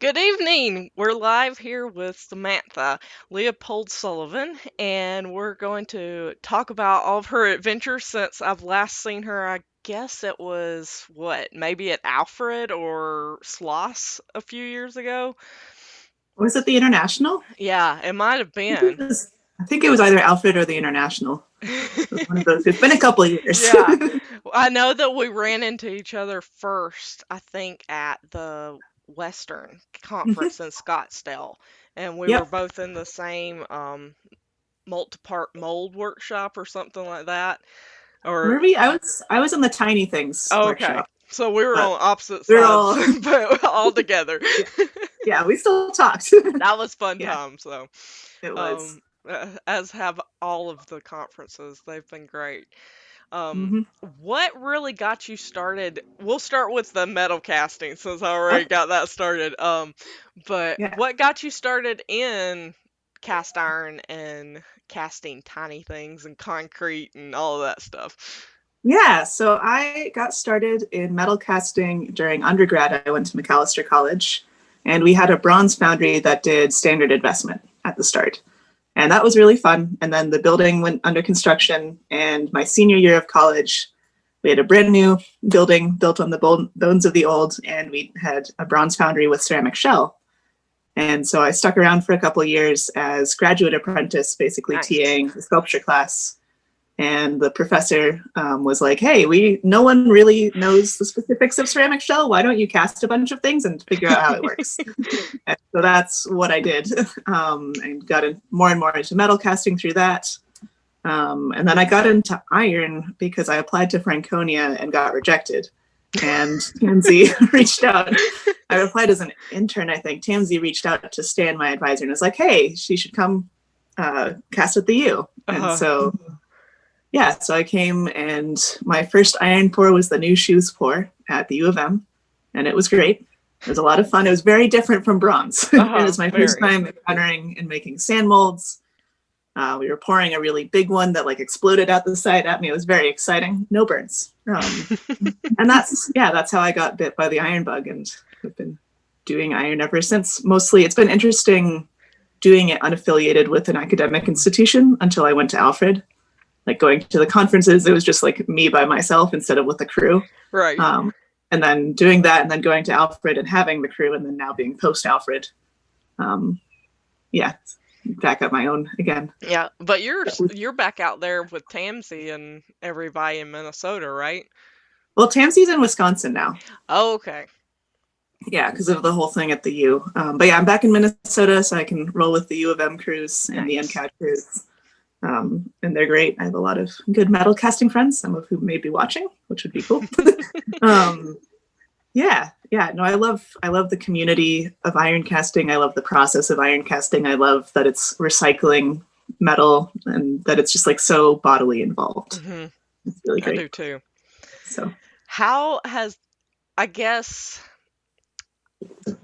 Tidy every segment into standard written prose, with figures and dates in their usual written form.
Good evening. We're live here with Samantha, Leopold-Sullivan, and we're going to talk about all of her adventures since I've last seen her. I guess it was maybe at Alfred or Sloths a few years ago. Was it the International? Yeah, it might have I think it been. was, I think it was either Alfred or the International. It was one of those. It's been a couple of years. Yeah, I know that we ran into each other first, I think, at the Western Conference in Scottsdale, and we were Yep. both in the same multi-part mold workshop or something like that. Or Were we? I was in the Tiny Things oh, okay, workshop, so we were but on opposite we are sides, all but all together. yeah, yeah, we still talked. That was fun Yeah, time. So, it was. um, as have all of the conferences. They've been great. Um, Hmm. what really got you started? We'll start with the metal casting since I already Okay. got that started. But Yeah. what got you started in cast iron and casting tiny things and concrete and all of that stuff? Yeah. So I got started in metal casting during undergrad. I went to McAllister College, and we had a bronze foundry that did standard investment at the start. And that was really fun. And then the building went under construction. And my senior year of college, we had a brand new building built on the bones of the old, and we had a bronze foundry with ceramic shell. And so I stuck around for a couple of years as graduate apprentice, basically Nice. TAing the sculpture class. And the professor was like, "Hey, no one really knows the specifics of ceramic shell. Why don't you cast a bunch of things and figure out how it works?" And so that's what I did, and got more and more into metal casting through that. And then I got into iron because I applied to Franconia and got rejected. And Tansy reached out. I applied as an intern, I think. Tansy reached out to Stan, my advisor, and was like, "Hey, she should come cast at the U." And Uh, so, yeah, so I came, and my first iron pour was the new shoes pour at the U of M, and it was great. It was a lot of fun. It was very different from bronze. It was my first very. time encountering and making sand molds. We were pouring a really big one that like exploded out the side at me. It was very exciting. No burns. And that's how I got bit by the iron bug, and I've been doing iron ever since. Mostly, it's been interesting doing it unaffiliated with an academic institution until I went to Alfred. Like going to the conferences, it was just like me by myself instead of with the crew. Right. And then doing that, and then going to Alfred and having the crew, and then now being post Alfred. Um, yeah, back up my own again. Yeah, but you're back out there with Tamsi and everybody in Minnesota, right? Well, Tansey's in Wisconsin now. Oh, okay. Yeah, because of the whole thing at the U. But yeah, I'm back in Minnesota, so I can roll with the U of M crews and the Nice. MCAT crews. And they're great. I have a lot of good metal casting friends, some of whom may be watching, which would be cool. um, yeah. No, I love the community of iron casting. I love the process of iron casting. I love that it's recycling metal and that it's just like so bodily involved. Hmm. It's really I do great. too. So How has, I guess,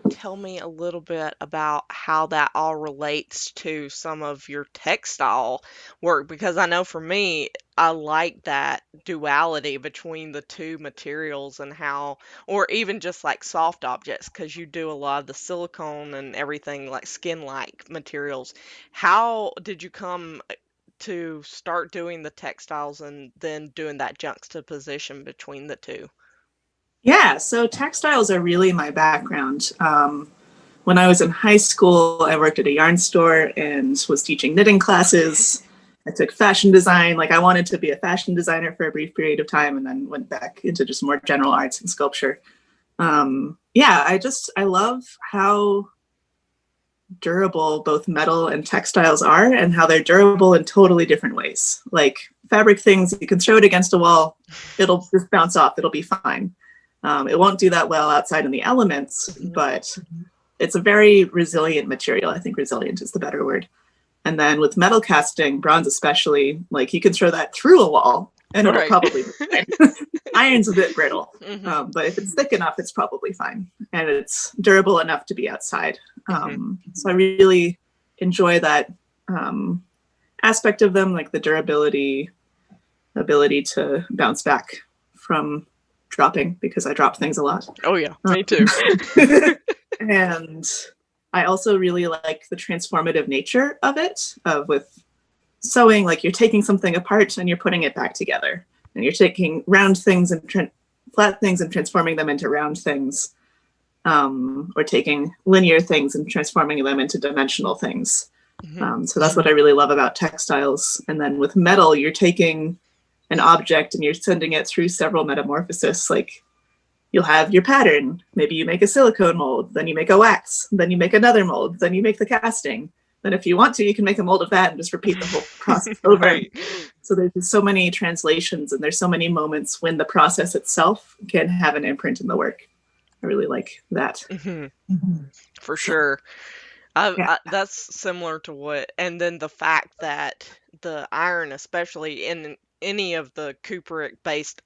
tell me a little bit about how that all relates to some of your textile work because I know for me, I like that duality between the two materials and how, or even just like soft objects, because you do a lot of the silicone and everything like skin-like materials. How did you come to start doing the textiles and then doing that juxtaposition between the two? yeah, so textiles are really my background. When I was in high school, I worked at a yarn store and was teaching knitting classes. I took fashion design. Like I wanted to be a fashion designer for a brief period of time, and then went back into just more general arts and sculpture. Yeah, I love how durable both metal and textiles are, and how they're durable in totally different ways. Like fabric things, you can throw it against a wall, it'll just bounce off, it'll be fine. It won't do that well outside in the elements, Mhm. but it's a very resilient material. I think resilient is the better word. And then with metal casting, bronze especially, like you can throw that through a wall and it'll Right. probably be fine. Iron's a bit brittle, Hmm. but if it's thick enough, it's probably fine. And it's durable enough to be outside. Hmm. So I really enjoy that aspect of them, like the durability, ability to bounce back from dropping, because I drop things a lot. Oh yeah, Um, me too. And I also really like the transformative nature of it, of with sewing, like you're taking something apart and you're putting it back together. And you're taking round things and flat things and transforming them into round things. Or taking linear things and transforming them into dimensional things. So that's what I really love about textiles. And then with metal, you're taking an object and you're sending it through several metamorphoses. Like you'll have your pattern. Maybe you make a silicone mold, then you make a wax, then you make another mold, then you make the casting. Then if you want to, you can make a mold of that and just repeat the whole process over. Right. So there's so many translations and there's so many moments when the process itself can have an imprint in the work. I really like that. For sure. That's similar to what, and then the fact that the iron, especially in any of the cupric based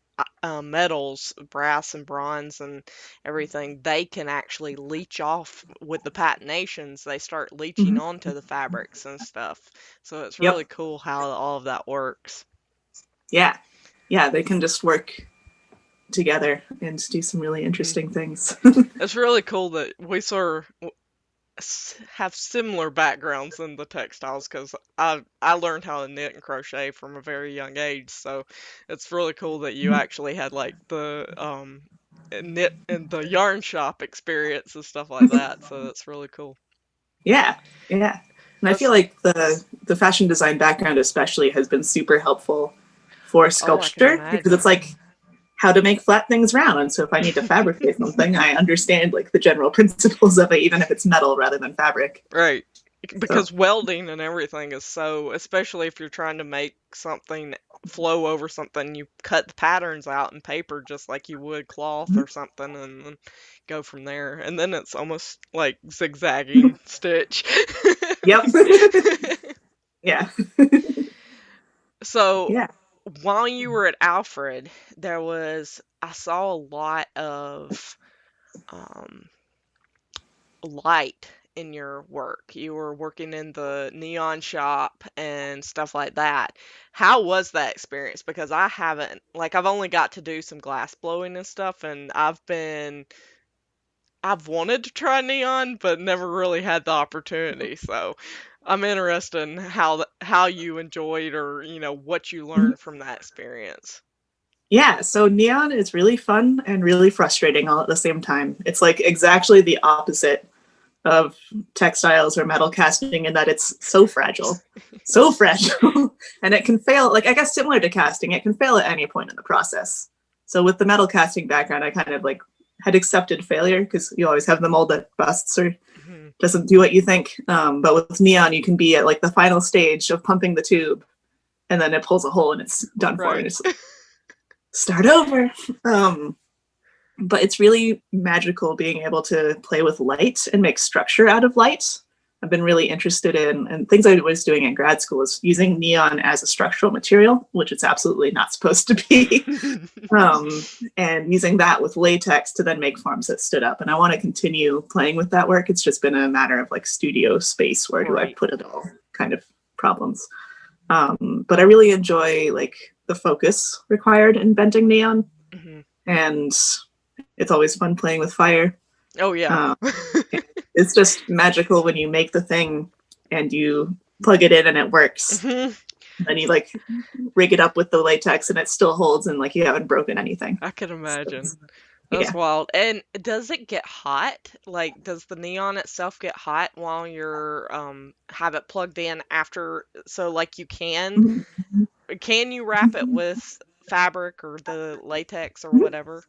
metals, brass and bronze and everything, they can actually leach off with the patinations. They start leaching onto the fabrics and stuff. So it's really cool how all of that works. Yeah. They can just work together and do some really interesting things. It's really cool that we sort of have similar backgrounds in the textiles, because I learned how to knit and crochet from a very young age, so it's really cool that you actually had like the knit and the yarn shop experience and stuff like that. So that's really cool. Yeah. And I feel like the fashion design background especially has been super helpful for sculpture, because it's like how to make flat things round. And so if I need to fabricate something, I understand like the general principles of it, even if it's metal rather than fabric. Right. Because welding and everything is so, especially if you're trying to make something flow over something, you cut the patterns out in paper just like you would cloth or something, and then go from there. And then it's almost like zigzagging stitch. Yep. Yeah. So while you were at Alfred, I saw a lot of light in your work. You were working in the neon shop and stuff like that. How was that experience? Because I've only got to do some glass blowing and stuff, and I've wanted to try neon, but never really had the opportunity. So I'm interested in how you enjoyed, or what you learned from that experience. Yeah, so neon is really fun and really frustrating all at the same time. It's like exactly the opposite of textiles or metal casting in that it's so fragile, and it can fail. Like, I guess similar to casting, it can fail at any point in the process. So with the metal casting background, I kind of like had accepted failure, because you always have the mold that busts or doesn't do what you think. But with neon, you can be at like the final stage of pumping the tube, and then it pulls a hole and it's done for, and it's like, start over. But it's really magical being able to play with light and make structure out of light. I've been really interested in, and things I was doing in grad school is using neon as a structural material, which it's absolutely not supposed to be. And using that with latex to then make forms that stood up. And I want to continue playing with that work. It's just been a matter of like studio space, where do I put it all kind of problems. But I really enjoy like the focus required in bending neon. And it's always fun playing with fire. Oh yeah. It's just magical when you make the thing and you plug it in and it works. And then you like rig it up with the latex and it still holds, and like you haven't broken anything. I can imagine. That's wild. And does it get hot? Like, does the neon itself get hot while you're have it plugged in after? So like can you wrap it with fabric or the latex or whatever?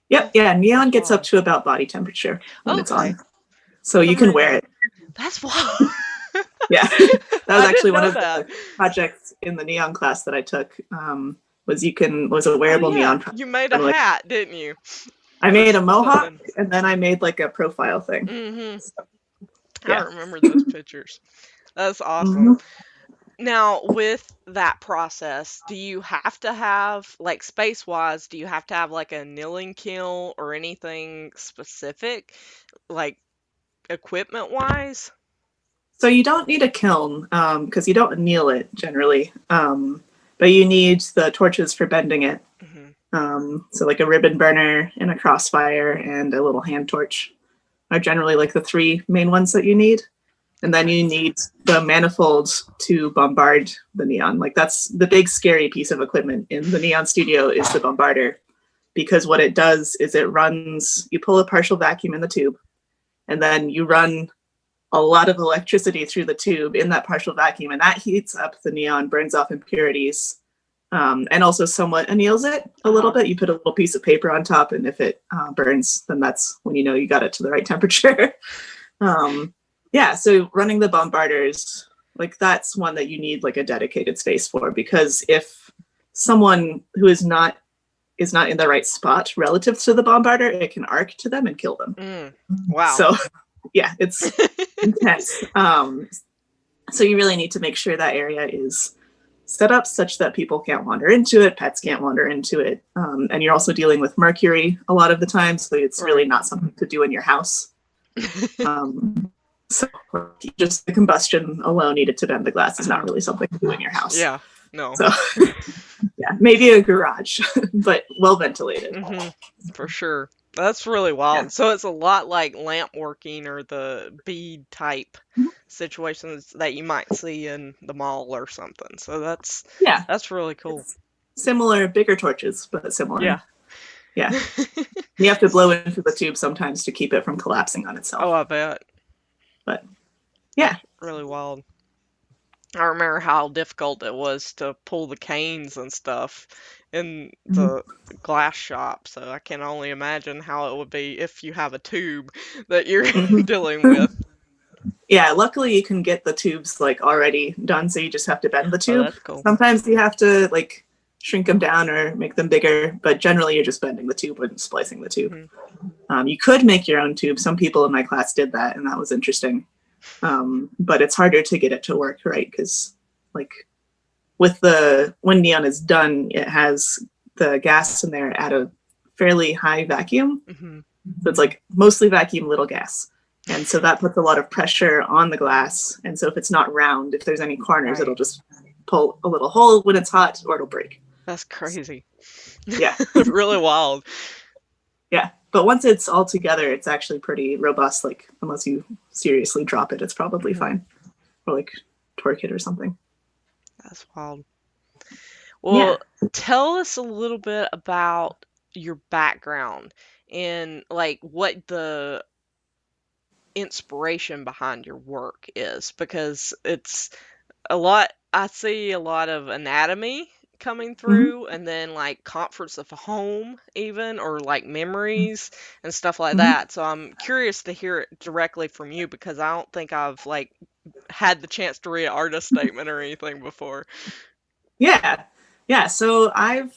Yep. Yeah. Neon gets up to about body temperature when it's on. So you can wear it. That's wild. Yeah. That was actually one of the projects in the neon class that I took. Was a wearable neon project. You made a hat, didn't you? I made a mohawk, and then I made like a profile thing. I remember those pictures. That's awesome. Now, with that process, do you have to have, like, space-wise, do you have to have, like, a annealing kiln or anything specific, like, equipment-wise? So you don't need a kiln, because you don't anneal it generally, but you need the torches for bending it. So like a ribbon burner and a crossfire and a little hand torch. are generally like the three main ones that you need. And then Okay. you need the manifold to bombard the neon. Like that's the big scary piece of equipment in the neon studio is the bombarder, because what it does is it runs, you pull a partial vacuum in the tube, and then you run a lot of electricity through the tube in that partial vacuum, and that heats up the neon, burns off impurities, and also somewhat anneals it a little Uh-huh. bit. You put a little piece of paper on top, and if it burns, then that's when you know you got it to the right temperature. um, yeah, so running the bombarders, like that's one that you need like a dedicated space for, because if someone who is not in the right spot relative to the bombarder, it can arc to them and kill them. Mm. Wow. So yeah, it's intense. So you really need to make sure that area is set up such that people can't wander into it, pets can't wander into it, and you're also dealing with mercury a lot of the time, so it's really Right. not something to do in your house. So just the combustion alone needed to bend the glass is not Uh-huh. really something to do in your house. Yeah. No. So yeah, maybe a garage, but well ventilated. Hmm. For sure. That's really Yeah. wild. So it's a lot like lamp working or the bead type situations that you might see in the mall or something. So Yeah. that's really cool. It's similar, bigger torches, but Yeah. similar. Yeah. You have to blow into the tube sometimes to keep it from collapsing on Oh, itself. I bet. But yeah. Really wild. I remember how difficult it was to pull the canes and stuff in Mhm. the glass shop. So I can only imagine how it would be if you have a tube that you're Mhm. dealing with. Yeah, luckily you can get the tubes like already done, so you just have to bend the Oh, tube. that's cool. Sometimes you have to like shrink them down or make them bigger, but generally you're just bending the tube and splicing the tube. Hmm. You could make your own tube. Some people in my class did that, and that was interesting. But it's harder to get it to work right, because like with the when neon is done, it has the gas in there at a fairly high vacuum. Hmm. So it's like mostly vacuum, little gas. And so that puts a lot of pressure on the glass. And so if it's not round, if there's any corners, it'll Right. just pull a little hole when it's hot, or it'll break. That's crazy. Yeah. Really wild. Yeah. But once it's all together, it's actually pretty robust. Like, unless you seriously drop it, it's probably Hmm. fine. Or like torque it or something. That's wild. Yeah. Well, tell us a little bit about your background and like what the inspiration behind your work is, because it's a lot. I see a lot of anatomy coming Mm-hmm. through, and then like comforts of home, even, or like memories and stuff like Mm-hmm. that. So I'm curious to hear it directly from you because I don't think I've like had the chance to read an artist statement or anything before. Yeah. Yeah. So I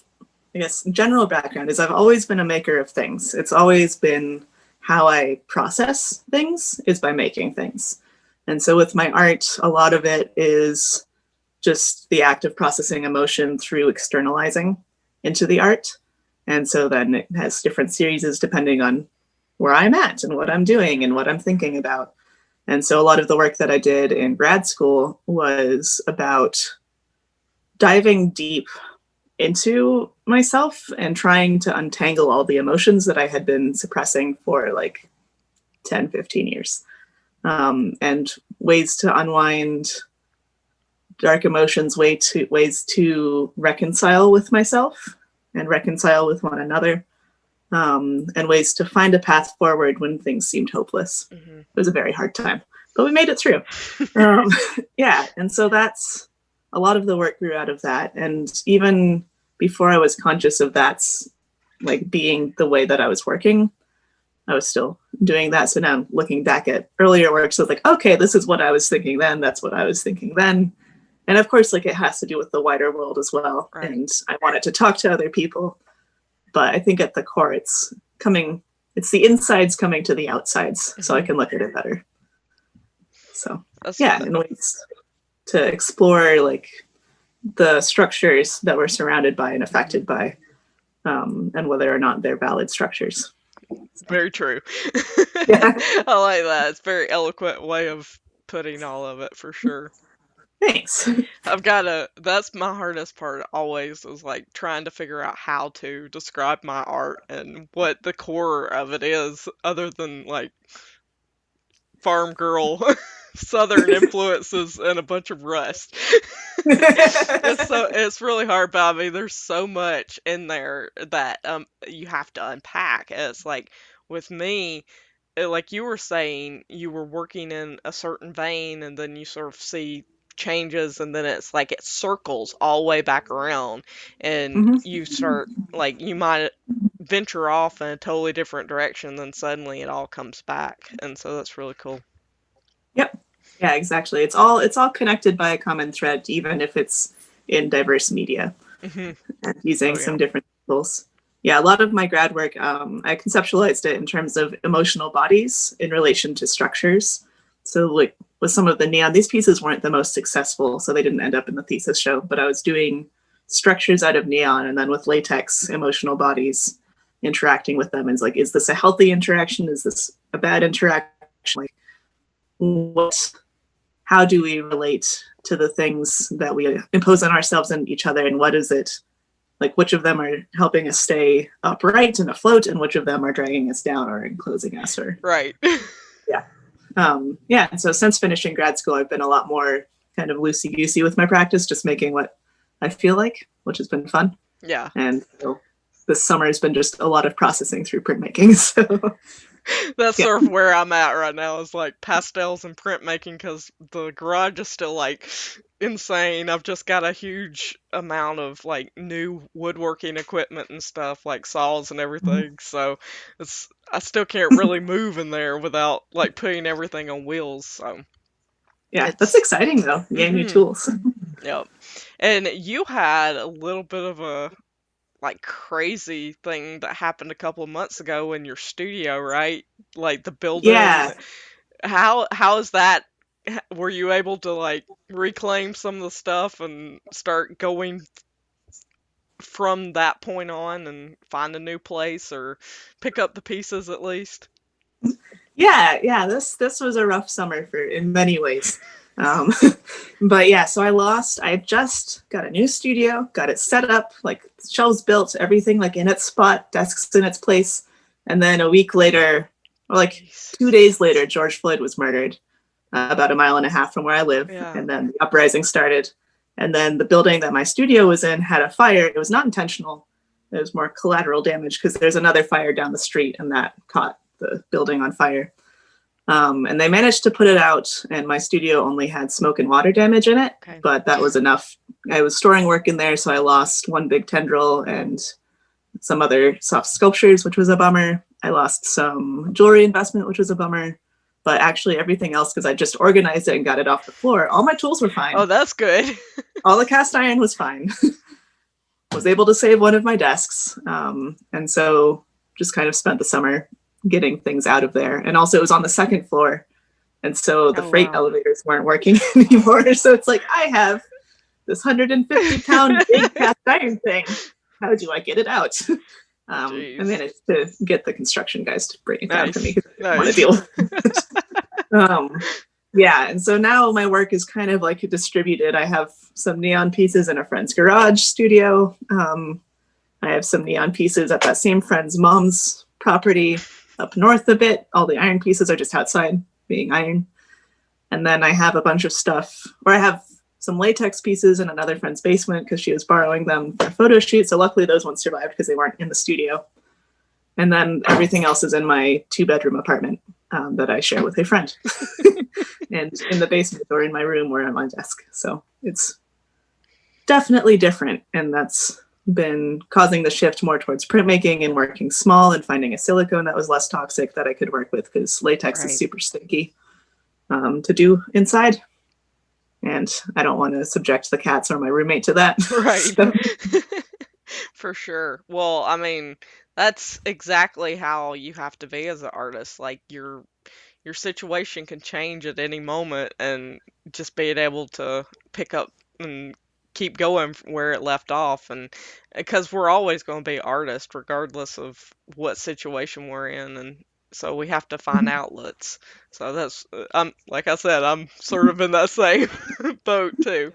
guess, general background is I've always been a maker of things. It's always been how I process things is by making things. And so with my art, a lot of it is just the act of processing emotion through externalizing into the art. And so then it has different series depending on where I'm at and what I'm doing and what I'm thinking about. And so a lot of the work that I did in grad school was about diving deep into myself and trying to untangle all the emotions that I had been suppressing for like 10, 15 years. And ways to unwind dark emotions, ways to reconcile with myself and reconcile with one another, and ways to find a path forward when things seemed hopeless. Hmm. It was a very hard time, but we made it through. Um, yeah, and so that's a lot of the work grew out of that. And even before I was conscious of that's like being the way that I was working, I was still doing that. So now looking back at earlier works, so I was like, okay, this is what I was thinking then. That's what I was thinking then. And of course, like it has to do with the wider world as well. Right. And I wanted to talk to other people. But I think at the core, it's the insides coming to the outsides so I Hmm. can look at it better. So That's yeah, in ways to explore like the structures that we're surrounded by and affected by, and whether or not they're valid structures. So, very true. yeah, I like that. It's a very eloquent way of putting all of it for sure. thanks. That's my hardest part always is like trying to figure out how to describe my art and what the core of it is, other than like farm girl southern influences and a bunch of rust. It's really hard, but I mean there's so much in there that you have to unpack. It's like with me, like you were saying, you were working in a certain vein and then you sort of see changes and then it's like it circles all the way back around and Mhm. you start like you might venture off in a totally different direction, then suddenly it all comes back. And so that's really cool. Yep. Yeah, exactly. It's all connected by a common thread, even if it's in diverse media Hmm. and using Oh some yeah. different tools. Yeah, a lot of my grad work, I conceptualized it in terms of emotional bodies in relation to structures. So, like with some of the neon, these pieces weren't the most successful, so they didn't end up in the thesis show. But I was doing structures out of neon, and then with latex, emotional bodies, interacting with them. And it's like, is this a healthy interaction? Is this a bad interaction? Like, what how do we relate to the things that we impose on ourselves and each other, and what is it like, which of them are helping us stay upright and afloat, and which of them are dragging us down or enclosing us, or Right. yeah. Yeah, and so since finishing grad school I've been a lot more kind of loosey goosey with my practice, just making what I feel like, which has been fun. Yeah. And so this summer has been just a lot of processing through printmaking. So That's yeah. sort of where I'm at right now is like pastels and printmaking because the garage is still like insane. I've just got a huge amount of like new woodworking equipment and stuff like saws and everything. So I still can't really move in there without like putting everything on wheels. So Yeah, that's it's exciting though, getting new mhm. tools. Yep. And you had a little bit of a like crazy thing that happened a couple of months ago in your studio, right? Like the building. Yeah. How is that? Were you able to like reclaim some of the stuff and start going from that point on and find a new place or pick up the pieces at least? Yeah, this was a rough summer for in many ways. Um, but yeah, so I just got a new studio, got it set up, like shelves built, everything like in its spot, desks in its place. And then a week later, or like Jeez. 2 days later, George Floyd was murdered about a mile and a half from where I live. Yeah. And then the uprising started. And then the building that my studio was in had a fire. It was not intentional. It was more collateral damage because there's another fire down the street and that caught the building on fire. And they managed to put it out, and my studio only had smoke and water damage in it, Okay. but that was enough. I was storing work in there, so I lost one big tendril and some other soft sculptures, which was a bummer. I lost some jewelry investment, which was a bummer. But actually, everything else, because I just organized it and got it off the floor, all my tools were Oh, fine. that's good. All the cast iron was fine. Was able to save one of my desks. And so just kind of spent the summer getting things out of there. And also, it was on the second floor. And so the Oh freight wow. elevators weren't working anymore. So it's like, I have this 150-pound big cast iron thing. How do I get it out? I Jeez. managed to get the construction guys to bring it down for me Nice. because I didn't want to Nice. deal with it. Yeah, and so now my work is kind of like distributed. I have some neon pieces in a friend's garage studio. I have some neon pieces at that same friend's mom's property up north a bit. All the iron pieces are just outside being iron. And then I have a bunch of stuff, or I have some latex pieces in another friend's basement because she was borrowing them for a photo shoot. So luckily those ones survived because they weren't in the studio. And then everything else is in my 2-bedroom apartment that I share with a friend. And in the basement or in my room or on my desk. So it's definitely different. And that's been causing the shift more towards printmaking and working small and finding a silicone that was less toxic that I could work with because latex is Right. super stinky to do inside. And I don't want to subject the cats or my roommate to that. Right. So, For sure. Well, I mean, that's exactly how you have to be as an artist. Like your situation can change at any moment and just being able to pick up and keep going where it left off and because we're always going to be artists regardless of what situation we're in and so we have to find outlets. So that's I'm like I said, I'm sort of in that same boat too.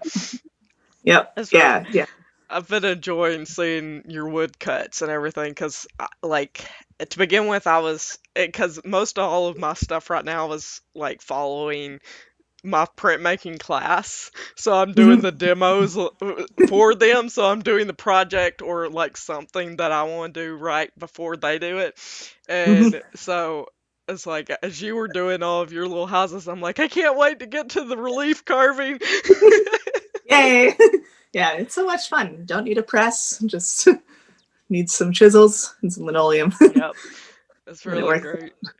yep. That's really Yeah. Yeah. I've been enjoying seeing your woodcuts and everything because, like, to begin with, because most all of my stuff right now is like following my printmaking class. So I'm doing Mhm. the demos for them. So I'm doing the project or like something that I want to do right before they do it. Mhm. And so it's like as you were doing all of your little houses, I'm like, I can't wait to get to the relief carving. Yay! Yeah, it's so much fun. Don't need a press, just need some chisels and some linoleum, Yep, it's and it really works.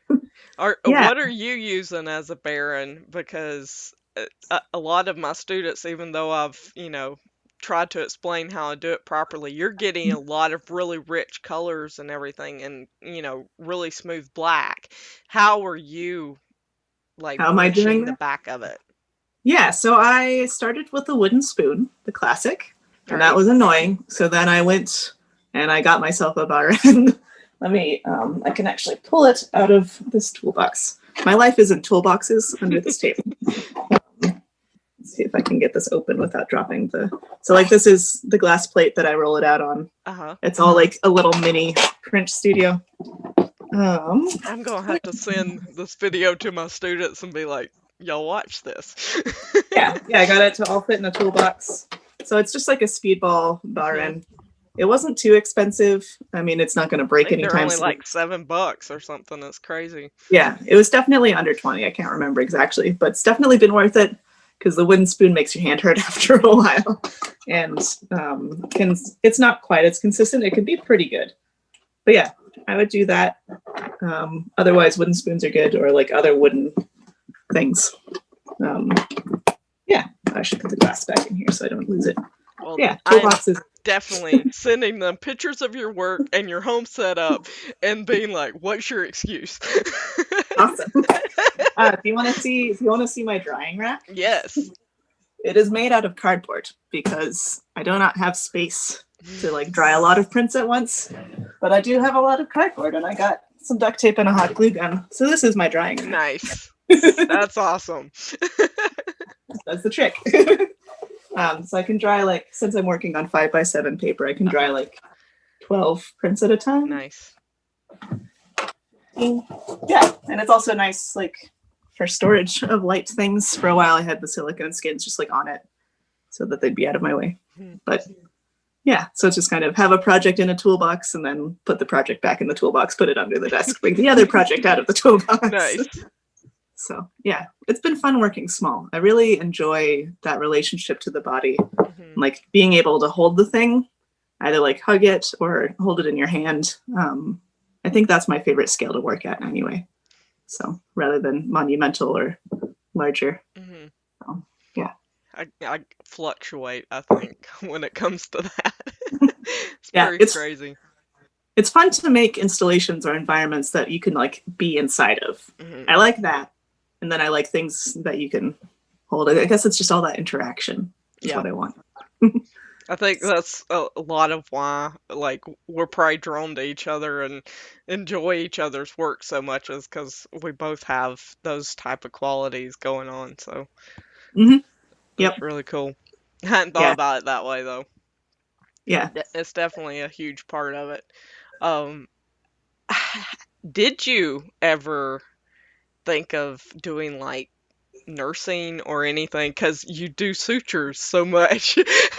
great. Are Yeah. what are you using as a baron? Because a lot of my students, even though I've, tried to explain how to do it properly, you're getting a lot of really rich colors and everything and, really smooth black. How are you like How am I doing brushing the that? back of it? Yeah, so I started with the wooden spoon, the classic, and that was Nice. annoying. So then I went and I got myself a bar end. Let me, I can actually pull it out of this toolbox. My life is in toolboxes under this table. Let's see if I can get this open without dropping the. So, like, this is the glass plate that I roll it out on. Uh-huh. It's all like a little mini print studio. Um, I'm gonna have to send this video to my students and be like, y'all watch this. yeah, I got it to all fit in a toolbox. So it's just like a speedball bar Mhm. end. It wasn't too expensive. I mean, it's not going to I break think they're anytime only soon. like $7 or something. That's crazy. Yeah, it was definitely under 20. I can't remember exactly, but it's definitely been worth it because the wooden spoon makes your hand hurt after a while. And it's not quite as consistent. It can be pretty good. But yeah, I would do that. Otherwise, wooden spoons are good or like other wooden things. Um, yeah, I should put the glass back in here so I don't lose it. Well, Yeah, I'm toolboxes. definitely sending them pictures of your work and your home setup and being like, what's your excuse? Awesome. If you want to see my drying rack, Yes. it is made out of cardboard because I do not have space to like dry a lot of prints at once. But I do have a lot of cardboard, and I got some duct tape and a hot glue gun. So this is my drying rack. Nice. That's awesome. That's the trick. So I can dry like since I'm working on 5x7 paper, I can dry Uh-huh. like 12 prints at a time. Nice. Yeah, and it's also nice like for storage of light things. For a while, I had the silicone skins just like on it so that they'd be out of my way. Hmm. But yeah, so it's just kind of have a project in a toolbox and then put the project back in the toolbox, put it under the desk, bring the other project out of the toolbox. Nice. So yeah, it's been fun working small. I really enjoy that relationship to the body, Hmm. like being able to hold the thing, either like hug it or hold it in your hand. I think that's my favorite scale to work at anyway. So rather than monumental or larger. Hmm. So, yeah. I fluctuate, I think, when it comes to that. It's Yeah, pretty crazy. it's fun to make installations or environments that you can like be inside of. Hmm. I like that. And then I like things that you can hold. I guess it's just all that interaction is Yeah. what I want. I think that's a lot of why, like, we're probably drawn to each other and enjoy each other's work so much is because we both have those type of qualities going on. So Mm-hmm. that's Yep. really cool. I hadn't thought Yeah. about it that way though. Yeah. It's definitely a huge part of it. Um, did you ever think of doing like nursing or anything? Because you do sutures so much.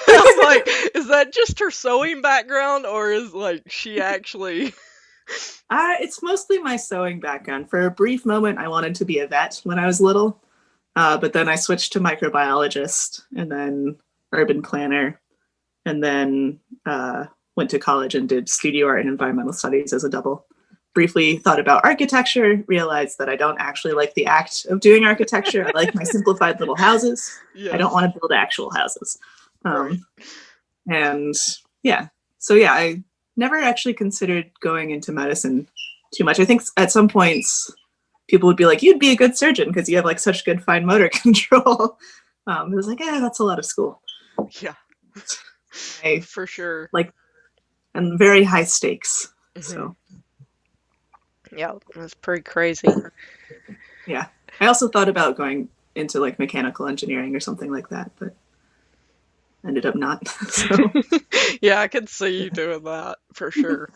I'm like, is that just her sewing background or is like she actually? It's mostly my sewing background. For a brief moment, I wanted to be a vet when I was little, but then I switched to microbiologist and then urban planner, and then went to college and did studio art and environmental studies as a double. Briefly thought about architecture, realized that I don't actually like the act of doing architecture. I like my simplified little houses. I don't Yes, want to build actual houses. right. Um, and yeah, so yeah, I never actually considered going into medicine too much. I think at some points people would be like, "You'd be a good surgeon because you have like such good fine motor control." It was like, that's a lot of school. Yeah, I for sure. like and very high stakes. Hmm. So Yeah, that's pretty crazy. yeah, I also thought about going into like mechanical engineering or something like that, but ended up not. So Yeah, I could see you doing that for sure.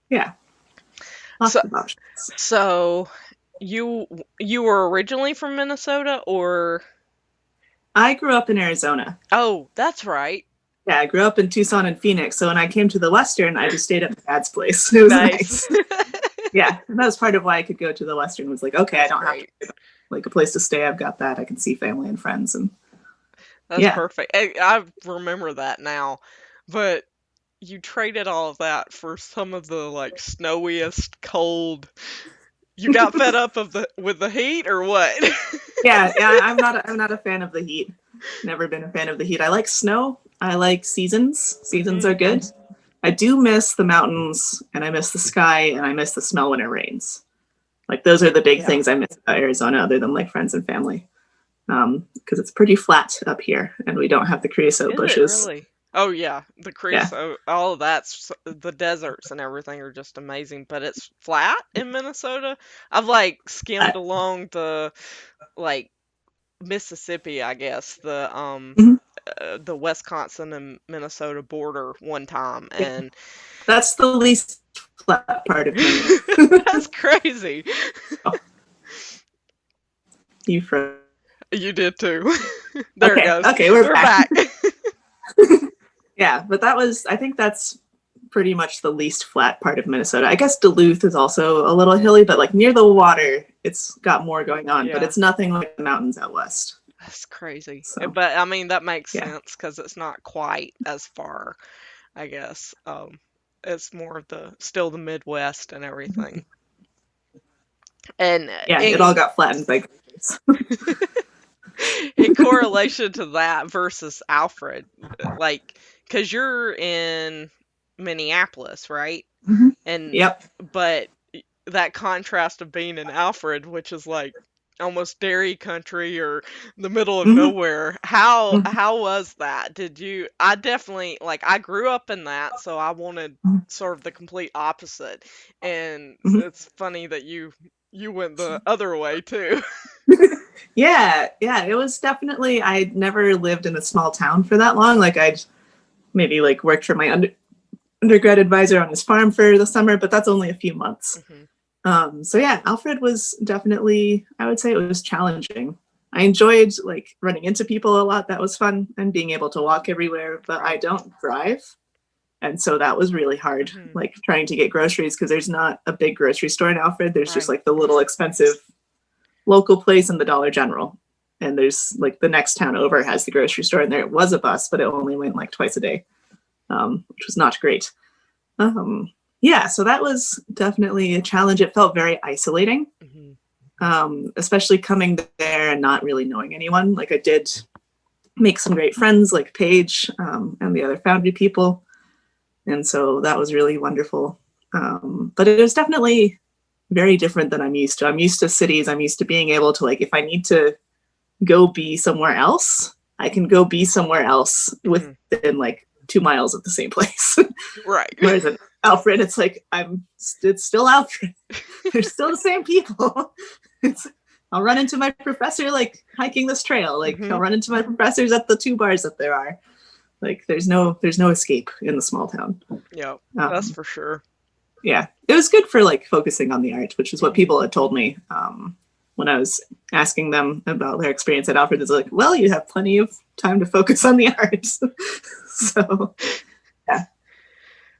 yeah, So, lots of options. so you you were originally from Minnesota or I grew up in Arizona. oh, that's right. Yeah, I grew up in Tucson and Phoenix. So when I came to the Western, I just stayed at my dad's place. It was Nice. nice. Yeah, and that was part of why I could go to the Western. Was like, okay, I That's don't have to great. like a place to stay. I've got that. I can see family and friends, and That's yeah, perfect. I remember that now. But you traded all of that for some of the like snowiest cold. You got fed up of the with the heat or what? yeah. I'm not a fan of the heat. Never been a fan of the heat. I like snow. I like seasons. Seasons Hmm. are good. I do miss the mountains, and I miss the sky, and I miss the smell when it rains. Like those are the big Yeah. things I miss about Arizona, other than like friends and family. Because it's pretty flat up here, and we don't have the creosote Is it bushes. really? Oh yeah, the Yeah, creosote, all of that's the deserts and everything are just amazing, but it's flat in Minnesota. I've like skimmed uh, along the like Mississippi, I guess, mhm. the Wisconsin and Minnesota border one time, Yeah. and That's the least flat part of Minnesota. that's crazy. Oh, you froze. You did too. There it Okay, goes. okay, we're We're back. back. Yeah, but that was, I think that's pretty much the least flat part of Minnesota. I guess Duluth is also a little hilly, but like near the water, it's got more going on, but Yeah. it's nothing like the mountains out west. That's crazy. So, But I mean, that makes yeah. sense because it's not quite as far, I guess. It's more of the still the Midwest and everything. And Yeah, it all got flattened by glaciers. in correlation to that versus Alfred, like, because you're in Minneapolis, right? Mhm. And Yep. but that contrast of being in Alfred, which is like almost dairy country or the middle of Hmm. nowhere. Hmm. How was that? Did you I definitely like I grew up in that, so I wanted sort of the complete opposite. And Hmm. it's funny that you went the other way too. Yeah, yeah, it was definitely, I'd never lived in a small town for that long. Like I'd maybe like worked for my undergrad advisor on his farm for the summer, but that's only a few months. Hmm. So yeah, Alfred was definitely, I would say it was challenging. I enjoyed like running into people a lot. That was fun, and being able to walk everywhere, but I Right. don't drive. And so that was really hard, Hmm. like trying to get groceries because there's not a big grocery store in Alfred. There's just Right. like the little expensive local place and the Dollar General. And there's like the next town over has the grocery store, and there was a bus, but it only went like twice a day, which was not great. Um, yeah, so that was definitely a challenge. It felt very isolating, Hmm. especially coming there and not really knowing anyone. Like I did make some great friends, like Paige and the other foundry people, and so that was really wonderful. But it was definitely very different than I'm used to. I'm used to cities. I'm used to being able to like if I need to go be somewhere else, I can go be somewhere else Hmm. within like 2 miles of the same place. Right. Whereas in Alfred, it's like it's still Alfred. They're still the same people. It's, I'll run into my professor like hiking this trail. Like Hmm. I'll run into my professors at the two bars that there are. Like there's no escape in the small town. Yeah, that's Um, for sure. yeah, it was good for like focusing on the art, which is what Hmm. people had told me when I was asking them about their experience at Alfred. Is like, well, you have plenty of time to focus on the art. So yeah.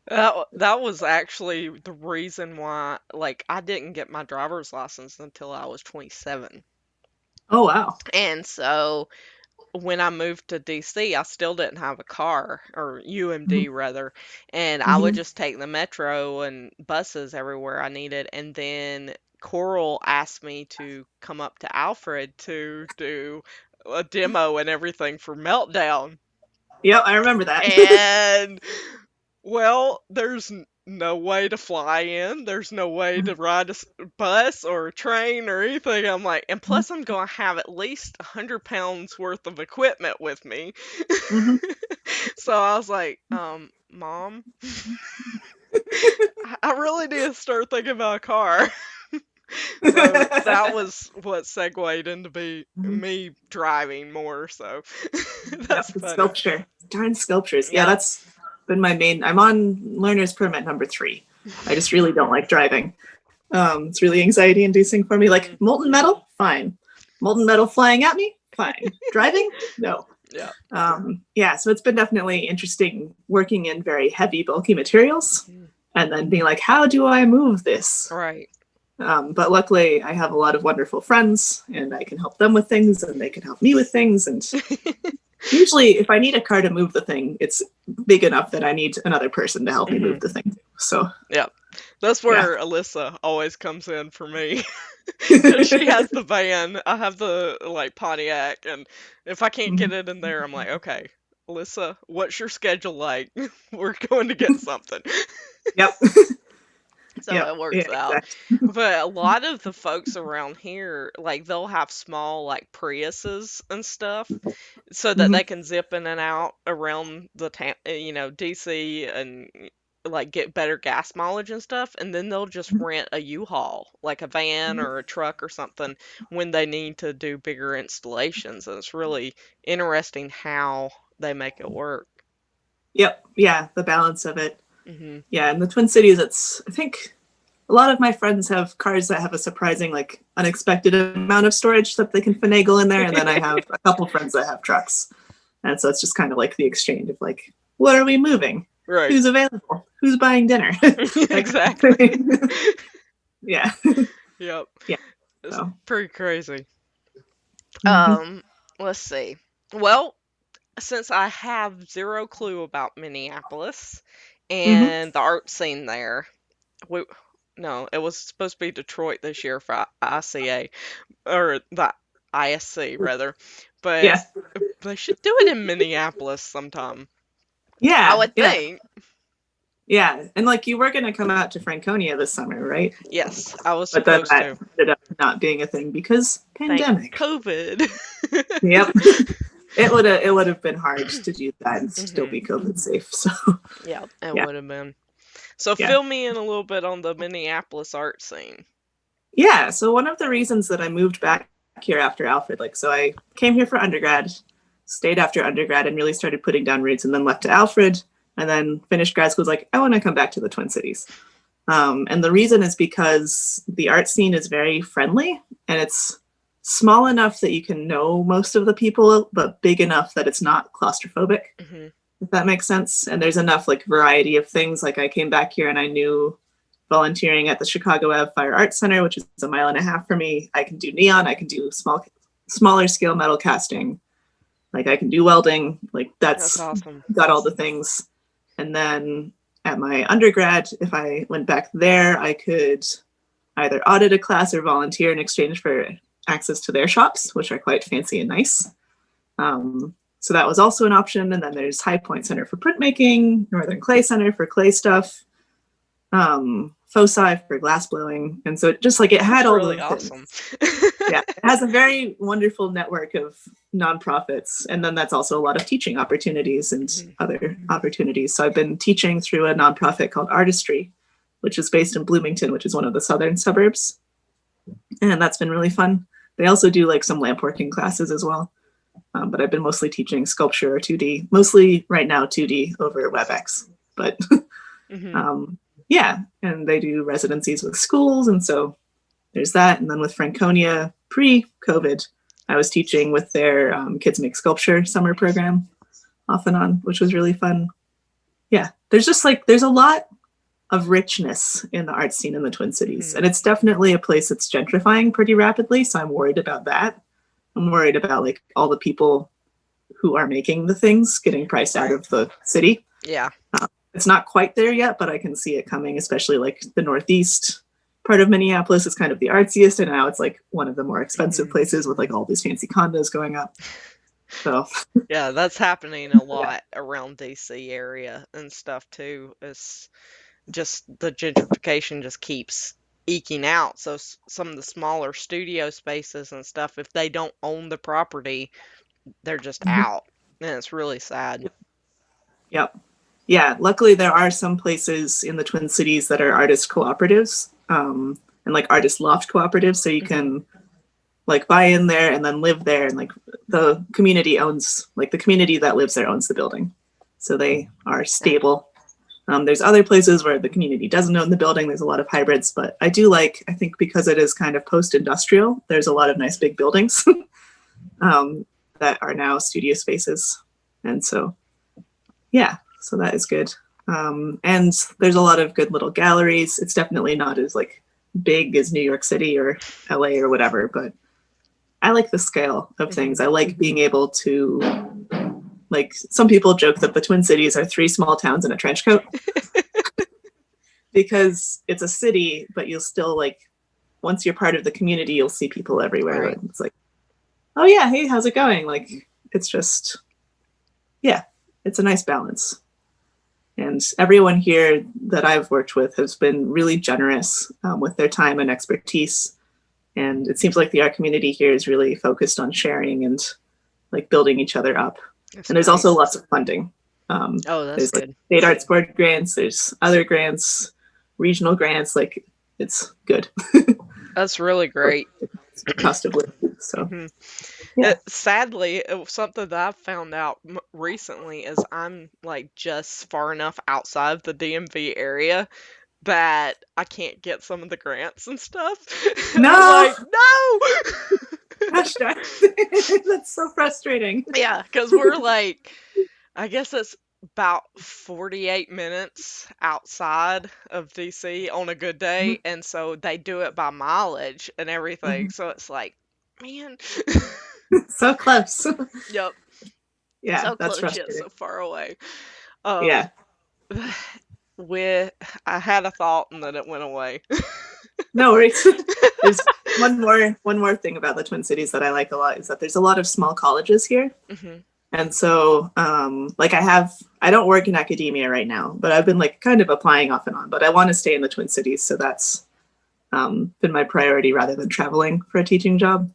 That was actually the reason why, like, I didn't get my driver's license until I was 27. Oh wow. And so when I moved to DC, I still didn't have a car, or UMD rather, and I would Mm-hmm. just take the metro and buses everywhere I needed. And then Coral asked me to come up to Alfred to do a demo and everything for Meltdown. Yep, I remember that. And well, there's no way to fly in. There's no way to ride a bus or a train or anything. I'm like, and plus I'm going to have at least 100 pounds worth of equipment with me. Mm-hmm. So I was like, Mom, I really need to start thinking about a car. So that was what segued into me driving more. So Yep, that's the funny. sculpture. Darn sculptures. Yeah, Yep. that's been my main. I'm on learner's permit number 3. I just really don't like driving. It's really anxiety inducing for me. Like Mm, molten metal, fine. Molten metal flying at me, fine. Driving, no. yeah. Yeah, so it's been definitely interesting working in very heavy, bulky materials Mm, and then being like, how do I move this? right. But luckily, I have a lot of wonderful friends and I can help them with things and they can help me with things. And usually, if I need a car to move the thing, it's big enough that I need another person to help me Hmm. move the thing. So, Yep. That's yeah. where Alyssa always comes in for me. She has the van. I have the like Pontiac, and if I can't get it in there, I'm like, okay, Alyssa, what's your schedule like? We're going to get something. Yep. So Yep. it Yeah, works out. exactly. But a lot of the folks around here, like they'll have small like Priuses and stuff so that Mm-hmm. they can zip in and out around the town, DC and like get better gas mileage and stuff. And then they'll just rent a U-Haul, like a van or a truck or something when they need to do bigger installations. And it's really interesting how they make it work. Yep. Yeah. The balance of it. Hmm. Yeah. In the Twin Cities, I think a lot of my friends have cars that have a surprising, like, unexpected amount of storage that they can finagle in there. And then I have a couple friends that have trucks. And so it's just kind of like the exchange of like, what are we moving? Right. Who's available? Who's buying dinner? That kind of Exactly. thing. Yeah. Yep. Yeah. It's So. pretty crazy. Mm-hmm. Um, let's see. Well, since I have zero clue about Minneapolis Mm-hmm. and the art scene there, we no, it was supposed to be Detroit this year for ICA or the ISC rather, but Yeah. they should do it in Minneapolis sometime. I Yeah. would Yeah. think. Yeah. And like you were going to come out to Franconia this summer, right? Yes, I was But then supposed that to. ended up not being a thing because Thank pandemic. COVID. Yep. It would have been hard to do that and still Hmm. be COVID safe. So Yeah, it yeah. would have been. So Yeah. fill me in a little bit on the Minneapolis art scene. Yeah. So one of the reasons that I moved back here after Alfred, like, so I came here for undergrad, stayed after undergrad, and really started putting down roots, and then left to Alfred, and then finished grad school. Was like, I want to come back to the Twin Cities. And the reason is because the art scene is very friendly, and it's small enough that you can know most of the people, but big enough that it's not claustrophobic, Hmm. if that makes sense. And there's enough like variety of things. Like I came back here and I knew volunteering at the Chicago Ave Fire Arts Center, which is a mile and a half from me. I can do neon. I can do smaller scale metal casting. Like I can do welding. Like That's that's awesome. got all the things. And then at my undergrad, if I went back there, I could either audit a class or volunteer in exchange for access to their shops, which are quite fancy and nice. So that was also an option. And then there's High Point Center for printmaking, Northern Clay Center for clay stuff, Foci for glass blowing. And so it just like it had That's all really the awesome. things. Yeah, it has a very wonderful network of nonprofits. And then that's also a lot of teaching opportunities and Mhm. other opportunities. So I've been teaching through a nonprofit called Artistry, which is based in Bloomington, which is one of the southern suburbs. And that's been really fun. They also do like some lamp working classes as well. But I've been mostly teaching sculpture or 2D, mostly right now 2D over WebEx. But Mhm. um, yeah, and they do residencies with schools. And so there's that. And then with Franconia, pre-COVID, I was teaching with their Kids Make Sculpture summer program off and on, which was really fun. Yeah, there's just like, there's a lot of richness in the art scene in the Twin Cities. Mhm. And it's definitely a place that's gentrifying pretty rapidly. So I'm worried about that. I'm worried about like all the people who are making the things getting priced out Right. of the city. Yeah. It's not quite there yet, but I can see it coming, especially like the Northeast part of Minneapolis is kind of the artsiest. And now it's like one of the more expensive Mhm. places with like all these fancy condos going up. So, Yeah, that's happening a lot around DC area and stuff too. It's just the gentrification just keeps eking out. So some of the smaller studio spaces and stuff, if they don't own the property, they're just out. And it's really sad. yep. Yeah. Luckily, there are some places in the Twin Cities that are artist cooperatives. and like artist loft cooperatives. So you can like buy in there and then live there, and like the community owns, like the community that lives there owns the building. So they are stable. There's other places where the community doesn't own the building. There's a lot of hybrids, but I do like, I think because it is kind of post-industrial, there's a lot of nice big buildings that are now studio spaces. And so, yeah, so that is good. And there's a lot of good little galleries. It's definitely not as like big as New York City or LA or whatever, but I like the scale of things. I like being able to, like, some people joke that the Twin Cities are 3 small towns in a trench coat because it's a city, but you'll still, like, once you're part of the community, you'll see people everywhere. Right. It's like, oh yeah, hey, how's it going? Like, it's just, yeah, it's a nice balance. And everyone here that I've worked with has been really generous with their time and expertise. And it seems like the art community here is really focused on sharing and like building each other up. That's and there's nice. also lots of funding. Oh, that's there's good. Like state arts board grants, there's other grants, regional grants, like it's good. That's really great. Cost of living. So yeah. Sadly, something that I've found out recently is I'm like just far enough outside of the DMV area that I can't get some of the grants and stuff. No! I'm like, no! Gosh, that's so frustrating. Yeah, because we're like, I guess it's about 48 minutes outside of DC on a good day, and so they do it by mileage and everything. So it's like, man. So close. Yep. Yeah, so that's close yet frustrating. so far away. Yeah. I had a thought and then it went away. No worries. There's one more thing about the Twin Cities that I like a lot is that there's a lot of small colleges here. And so like I don't work in academia right now, but I've been like kind of applying off and on, but I want to stay in the Twin Cities. So that's been my priority rather than traveling for a teaching job.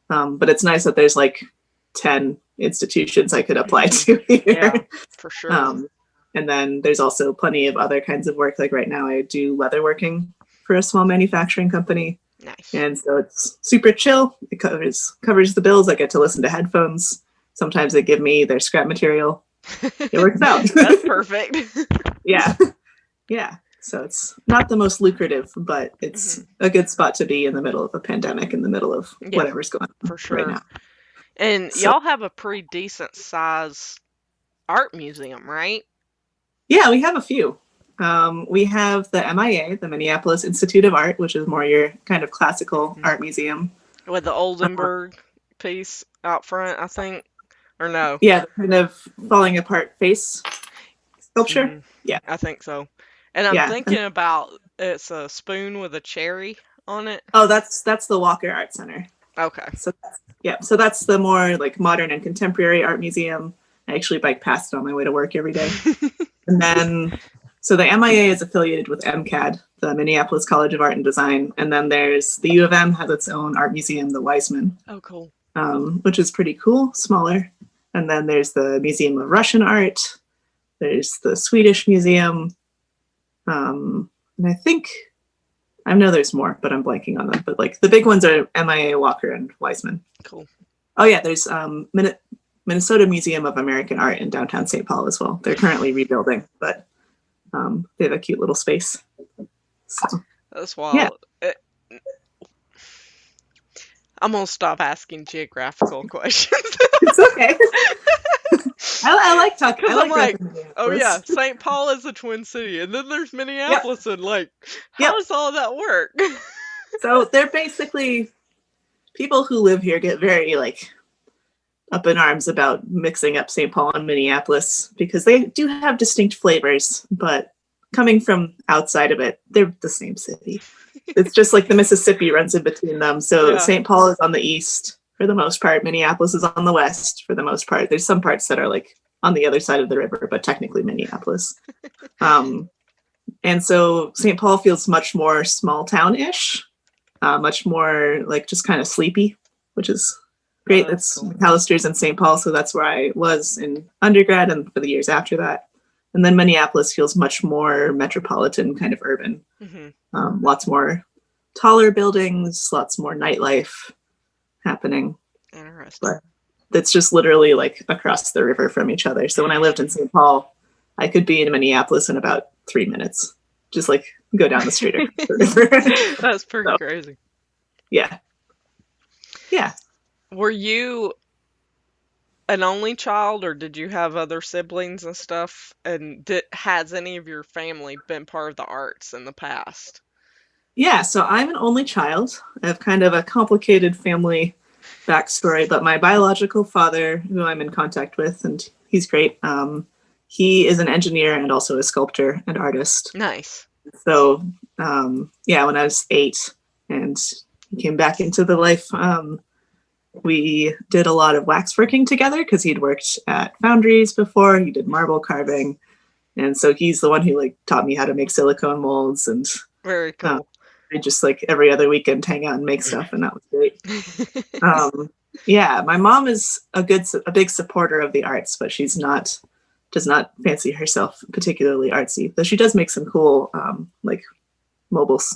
But it's nice that there's like 10 institutions I could apply to here. Yeah, for sure. And then there's also plenty of other kinds of work. Like right now I do leatherworking for a small manufacturing company. Nice. And so it's super chill. It covers the bills. I get to listen to headphones. Sometimes they give me their scrap material. It works out. That's perfect. Yeah. Yeah. So it's not the most lucrative, but it's a good spot to be in the middle of a pandemic, in the middle of whatever's going on for sure. right now. And y'all have a pretty decent size art museum, right? Yeah, we have a few. We have the MIA, the Minneapolis Institute of Art, which is more your kind of classical art museum. With the Oldenburg piece out front, I think. Or no? Yeah, the kind of falling apart face sculpture. Yeah. I think so. And I'm thinking about it's a spoon with a cherry on it. Oh, that's the Walker Art Center. Okay. So that's the more like modern and contemporary art museum. I actually bike past it on my way to work every day. And then, so the MIA is affiliated with MCAD, the Minneapolis College of Art and Design. And then there's the U of M has its own art museum, the Weizmann. Oh, cool. Which is pretty cool, smaller. And then there's the Museum of Russian Art. There's the Swedish Museum. And I know there's more, but I'm blanking on them. But like the big ones are MIA, Walker, and Weizmann. Cool. Oh yeah, there's Minnesota Museum of American Art in downtown St. Paul as well. They're currently rebuilding, but they have a cute little space. So, that's wild. Yeah. I'm gonna stop asking geographical questions. It's okay. I like talking. I'm like, oh yeah, St. Paul is a twin city, and then there's Minneapolis, and like, how does all that work? So they're basically people who live here get very like up in arms about mixing up St. Paul and Minneapolis because they do have distinct flavors, but coming from outside of it, they're the same city. It's just like the Mississippi runs in between them. So St. Paul is on the east for the most part. Minneapolis is on the west for the most part. There's some parts that are like on the other side of the river, but technically Minneapolis. And so St. Paul feels much more small town-ish, much more like just kind of sleepy, which is great. It's cool. McAllister's in St. Paul, so that's where I was in undergrad and for the years after that. And then Minneapolis feels much more metropolitan, kind of urban. Lots more taller buildings, lots more nightlife happening. Interesting. But it's just literally like across the river from each other. So when I lived in St. Paul, I could be in Minneapolis in about 3 minutes. Just like go down the street across the river. That's pretty So, crazy. yeah. Yeah. Were you an only child, or did you have other siblings and stuff? And has any of your family been part of the arts in the past? Yeah. So I'm an only child. I have kind of a complicated family backstory, but my biological father, who I'm in contact with, and he's great, he is an engineer and also a sculptor and artist. Nice. So, yeah, when I was 8 and he came back into the life, we did a lot of waxworking together because he'd worked at foundries before. He did marble carving. And so he's the one who like taught me how to make silicone molds. And Very cool. I just like every other weekend hang out and make stuff. And that was great. Yeah, my mom is a big supporter of the arts, but does not fancy herself particularly artsy. Though she does make some cool like mobiles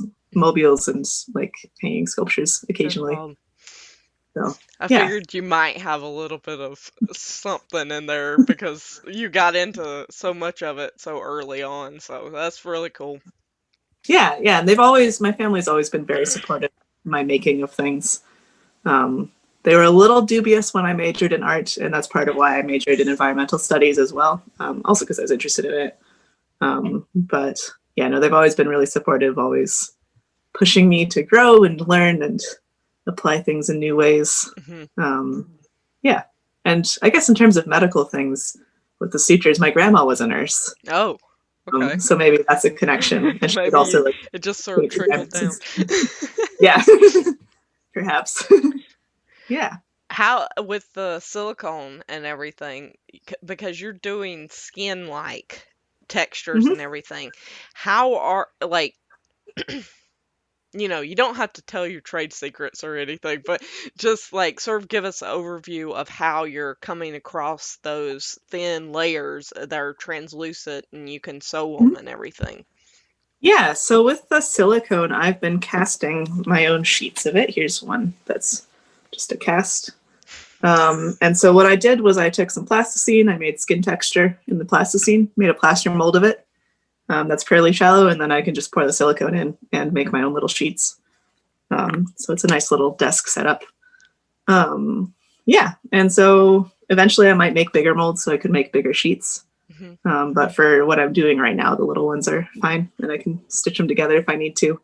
and like hanging sculptures occasionally. So I yeah. figured you might have a little bit of something in there because you got into so much of it so early on. So that's really cool. Yeah, and my family's always been very supportive of my making of things. They were a little dubious when I majored in art, and that's part of why I majored in environmental studies as well. Also because I was interested in it. But yeah, no, they've always been really supportive, always pushing me to grow and learn and apply things in new ways. Yeah, and I guess in terms of medical things with the sutures, my grandma was a nurse. Oh, okay. So maybe that's a connection. And she could also like it just sort of trickled down. Yeah, perhaps. Yeah. How with the silicone and everything, because you're doing skin-like textures and everything, how are like you don't have to tell your trade secrets or anything, but just like sort of give us an overview of how you're coming across those thin layers that are translucent and you can sew them and everything. Yeah, so with the silicone, I've been casting my own sheets of it. Here's one that's just a cast. And so what I did was I took some plasticine, I made skin texture in the plasticine, made a plaster mold of it. That's fairly shallow, and then I can just pour the silicone in and make my own little sheets. So it's a nice little desk setup. Yeah, and so eventually I might make bigger molds so I could make bigger sheets. But for what I'm doing right now, the little ones are fine, and I can stitch them together if I need to.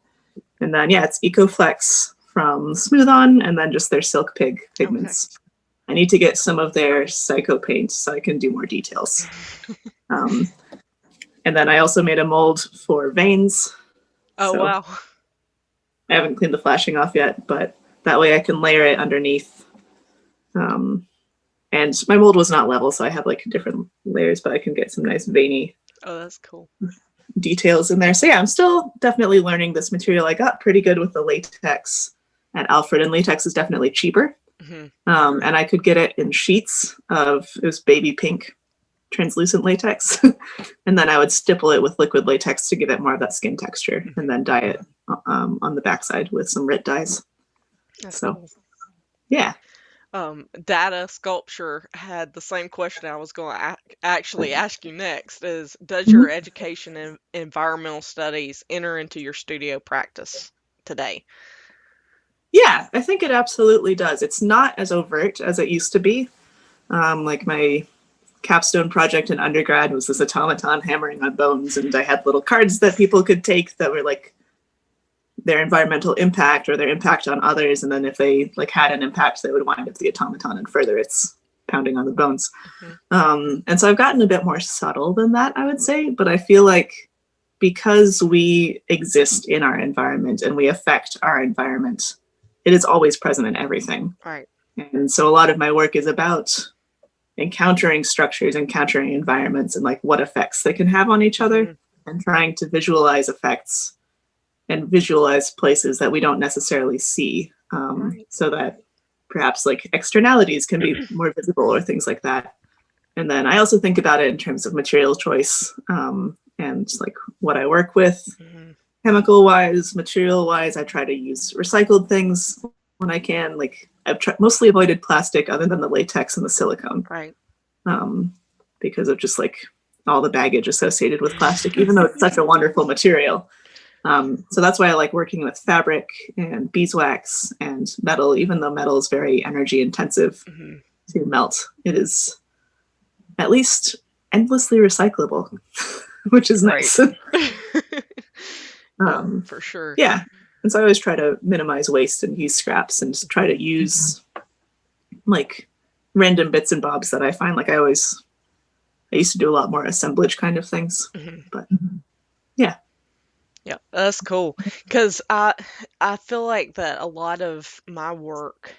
And then, yeah, it's EcoFlex from Smooth On, and then just their Silk Pig pigments. Okay. I need to get some of their Psycho paint so I can do more details. And then I also made a mold for veins. Oh, so wow. I haven't cleaned the flashing off yet, but that way I can layer it underneath. And my mold was not level, so I have like different layers, but I can get some nice veiny that's cool details in there. So yeah, I'm still definitely learning this material. I got pretty good with the latex at Alfred, and latex is definitely cheaper. And I could get it in sheets it was baby pink translucent latex. And then I would stipple it with liquid latex to give it more of that skin texture, and then dye it on the backside with some RIT dyes. That's so cool. Yeah. Data Sculpture had the same question I was going to actually ask you next is, does your education in environmental studies enter into your studio practice today? Yeah, I think it absolutely does. It's not as overt as it used to be. Like my capstone project in undergrad was this automaton hammering on bones, and I had little cards that people could take that were like their environmental impact or their impact on others, and then if they like had an impact, they would wind up the automaton and further its pounding on the bones. And so I've gotten a bit more subtle than that, I would say, but I feel like because we exist in our environment and we affect our environment, it is always present in everything. Right. And so a lot of my work is about encountering structures, encountering environments, and like what effects they can have on each other, and trying to visualize effects and visualize places that we don't necessarily see, so that perhaps like externalities can be more visible or things like that. And then I also think about it in terms of material choice, and like what I work with. chemical wise, material wise, I try to use recycled things when I can. Like I've mostly avoided plastic other than the latex and the silicone, Right. um, because of just like all the baggage associated with plastic, even though it's such a wonderful material. So that's why I like working with fabric and beeswax and metal, even though metal is very energy intensive Hmm. to melt. It is at least endlessly recyclable, which is Right. nice. Yep, um, for sure. yeah. And so I always try to minimize waste and use scraps and just try to use like random bits and bobs that I find. Like I used to do a lot more assemblage kind of things, Hmm. but yeah. Yeah, that's cool. Because I feel like that a lot of my work,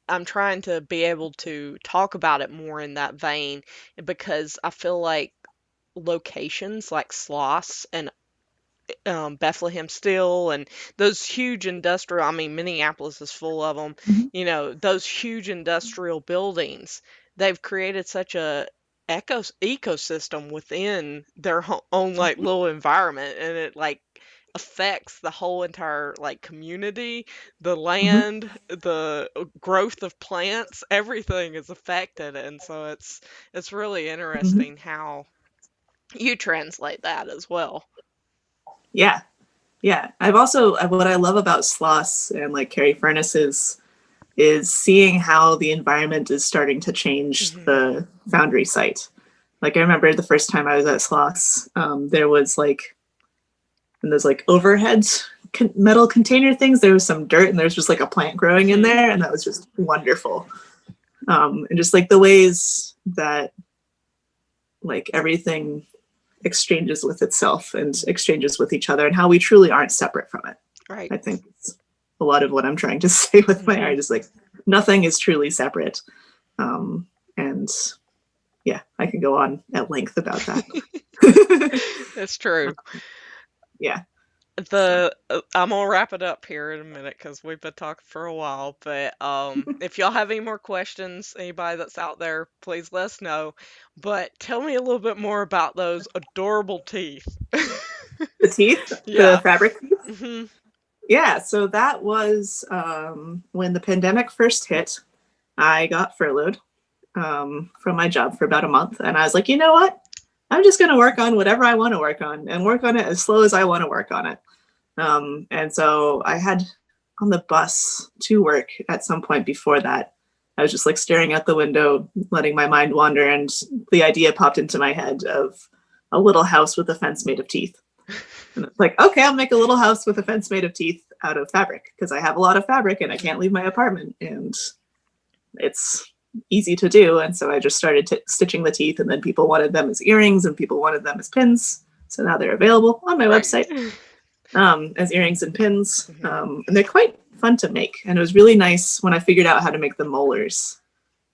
I'm trying to be able to talk about it more in that vein because I feel like locations like Sloths and Bethlehem Steel and those huge industrial, I mean, Minneapolis is full of them, Mhm. those huge industrial buildings, they've created such a ecosystem within their own like little environment, and it like affects the whole entire like community, the Mhm. land, the growth of plants, everything is affected. And so it's really Mhm. interesting how you translate that as well. Yeah. Yeah. I've also, what I love about sloths and like Carry furnaces is seeing how the environment is starting to change Hmm. the foundry site. Like I remember the first time I was at Sloths, there was like, in those like overhead metal container things, there was some dirt and there's just like a plant growing in Hmm. there. And that was just wonderful. And just like the ways that like everything exchanges with itself and exchanges with each other and how we truly aren't separate from it. Right. I think it's a lot of what I'm trying to say with my Hmm. art is like nothing is truly separate. And yeah, I can go on at length about that. It's true. Yeah. So The I'm gonna wrap it up here in a minute because we've been talking for a while. But if y'all have any more questions, anybody that's out there, please let us know. But tell me a little bit more about those adorable teeth. the teeth, the Yeah. fabric teeth. Hmm. Yeah. So that was when the pandemic first hit. I got furloughed from my job for about a month. And I was like, you know what? I'm just going to work on whatever I want to work on and work on it as slow as I want to work on it. And so I had on the bus to work at some point before that. I was just like staring out the window, letting my mind wander. And the idea popped into my head of a little house with a fence made of teeth. And it's like, okay, I'll make a little house with a fence made of teeth out of fabric because I have a lot of fabric and I can't leave my apartment. And it's easy to do. And so I just started stitching the teeth, and then people wanted them as earrings and people wanted them as pins. So now they're available on my Right. website as earrings and pins. Hmm. And they're quite fun to make. And it was really nice when I figured out how to make the molars.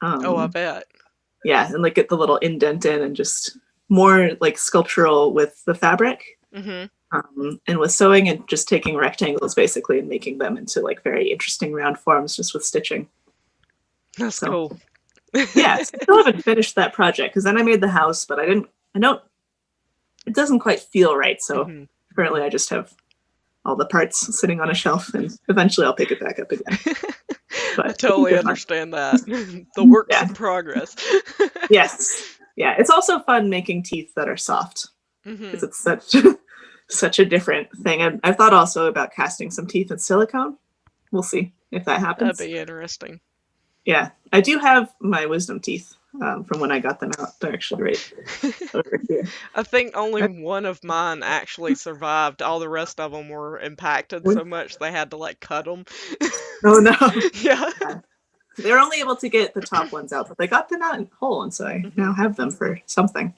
Oh, I Um, bet. yeah, and like get the little indent in and just more like sculptural with the fabric. Hmm. And with sewing and just taking rectangles basically and making them into like very interesting round forms just with stitching. That's So cool. yeah, so I still haven't finished that project because then I made the house, but I don't, it doesn't quite feel right. So Hmm. currently I just have all the parts sitting on a shelf and eventually I'll pick it back up again. I But I think totally they're fun. understand that. The works Yeah. in progress. Yes. Yeah. It's also fun making teeth that are soft because Hmm. it's such a different thing. I've thought also about casting some teeth in silicone. We'll see if that That'd happens. be interesting. Yeah. I do have my wisdom teeth from when I got them out. They're actually right over here. I think only one of mine actually survived. All the rest of them were impacted so much they had to like cut them. Oh no. Yeah. Yeah. They were only able to get the top ones out, but they got them out whole, and so I Hmm. now have them for something.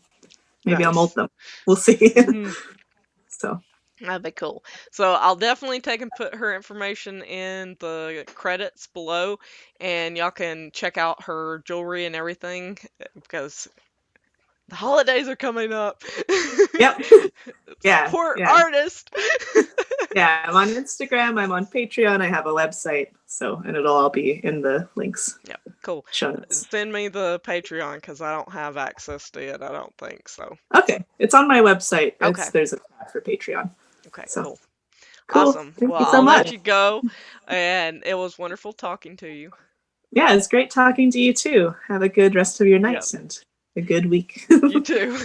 Maybe I'll mold Nice. them. We'll see. Hmm. So That'd be cool. So I'll definitely take and put her information in the credits below, and y'all can check out her jewelry and everything because the holidays are coming up. yep. Yeah. Support Yeah. artists. Yeah. I'm on Instagram. I'm on Patreon. I have a website. So and it'll all be in the links, Yeah, cool. show notes. Send me the Patreon because I don't have access to it. I don't think so. Okay. It's on my website. Okay. There's a tab for Patreon. Okay, So cool. cool. Awesome. Thank Well, you so I'll let much. you go, and it was wonderful talking to you. Yeah, it's great talking to you too. Have a good rest of your Yep, nights and a good week. you too.